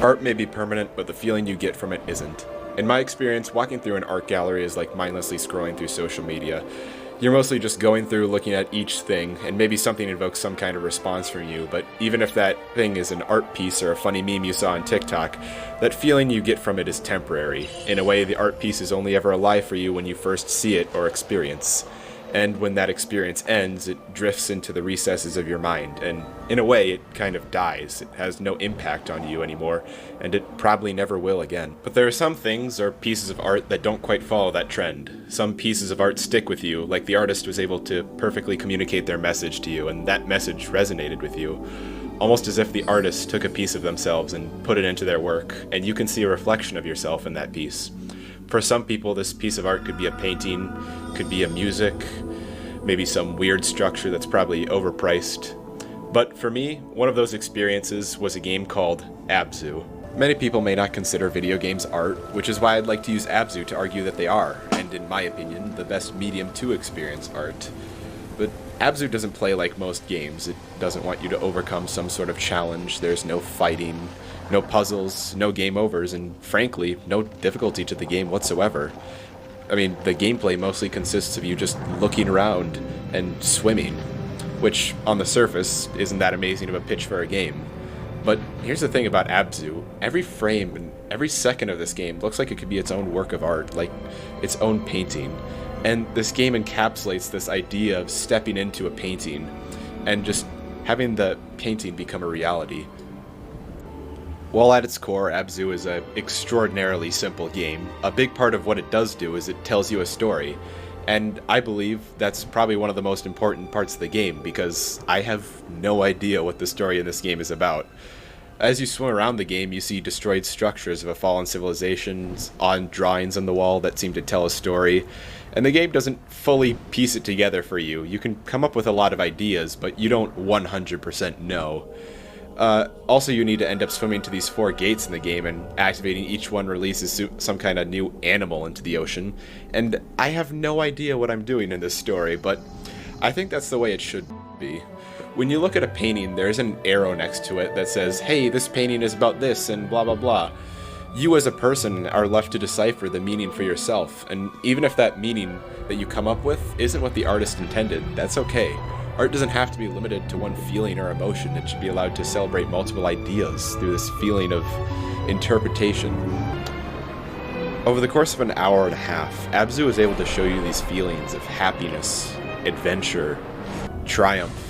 Art may be permanent, but the feeling you get from it isn't. In my experience, walking through an art gallery is like mindlessly scrolling through social media. You're mostly just going through, looking at each thing, and maybe something invokes some kind of response from you, but even if that thing is an art piece or a funny meme you saw on TikTok, that feeling you get from it is temporary. In a way, the art piece is only ever alive for you when you first see it or experience. And when that experience ends, it drifts into the recesses of your mind, and in a way, it kind of dies. It has no impact on you anymore, and it probably never will again. But there are some things, or pieces of art, that don't quite follow that trend. Some pieces of art stick with you, like the artist was able to perfectly communicate their message to you, and that message resonated with you. Almost as if the artist took a piece of themselves and put it into their work, and you can see a reflection of yourself in that piece. For some people, this piece of art could be a painting, could be a music, maybe some weird structure that's probably overpriced. But for me, one of those experiences was a game called Abzu. Many people may not consider video games art, which is why I'd like to use Abzu to argue that they are, and in my opinion, the best medium to experience art. But Abzu doesn't play like most games. It doesn't want you to overcome some sort of challenge. There's no fighting, no puzzles, no game overs, and frankly, no difficulty to the game whatsoever. I mean, the gameplay mostly consists of you just looking around and swimming, which on the surface isn't that amazing of a pitch for a game. But here's the thing about Abzu. Every frame and every second of this game looks like it could be its own work of art, like its own painting. And this game encapsulates this idea of stepping into a painting and just having the painting become a reality. While at its core, Abzu is an extraordinarily simple game, a big part of what it does do is it tells you a story. And I believe that's probably one of the most important parts of the game, because I have no idea what the story in this game is about. As you swim around the game, you see destroyed structures of a fallen civilization, odd drawings on the wall that seem to tell a story, and the game doesn't fully piece it together for you. You can come up with a lot of ideas, but you don't 100% know. Also, you need to end up swimming to these 4 gates in the game, and activating each one releases some kind of new animal into the ocean. And I have no idea what I'm doing in this story, but I think that's the way it should be. When you look at a painting, there's an arrow next to it that says, hey, this painting is about this, and blah blah blah. You as a person are left to decipher the meaning for yourself, and even if that meaning that you come up with isn't what the artist intended, that's okay. Art doesn't have to be limited to one feeling or emotion. It should be allowed to celebrate multiple ideas through this feeling of interpretation. Over the course of an hour and a half, Abzu is able to show you these feelings of happiness, adventure, triumph.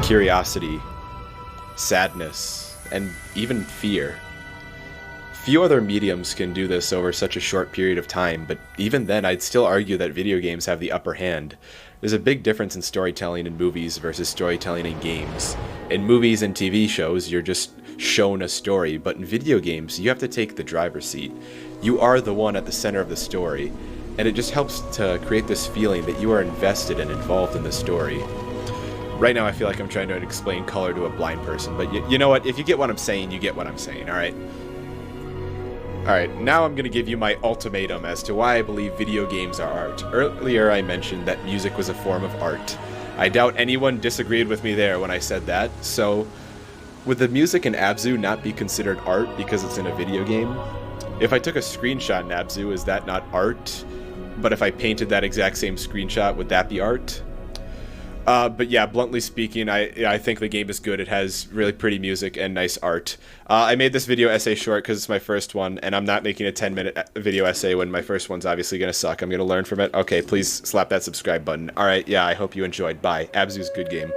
Curiosity, sadness, and even fear. Few other mediums can do this over such a short period of time, but even then I'd still argue that video games have the upper hand. There's a big difference in storytelling in movies versus storytelling in games. In movies and TV shows, you're just shown a story, but in video games, you have to take the driver's seat. You are the one at the center of the story, and it just helps to create this feeling that you are invested and involved in the story. Right now I feel like I'm trying to explain color to a blind person, but you know what? If you get what I'm saying, you get what I'm saying, alright? Alright, now I'm going to give you my ultimatum as to why I believe video games are art. Earlier I mentioned that music was a form of art. I doubt anyone disagreed with me there when I said that, so would the music in Abzu not be considered art because it's in a video game? If I took a screenshot in Abzu, is that not art? But if I painted that exact same screenshot, would that be art? But yeah, bluntly speaking, I think the game is good. It has really pretty music and nice art. I made this video essay short because it's my first one, and I'm not making a 10-minute video essay when my first one's obviously going to suck. I'm going to learn from it. Okay, please slap that subscribe button. Alright, yeah, I hope you enjoyed. Bye. Abzu's a good game.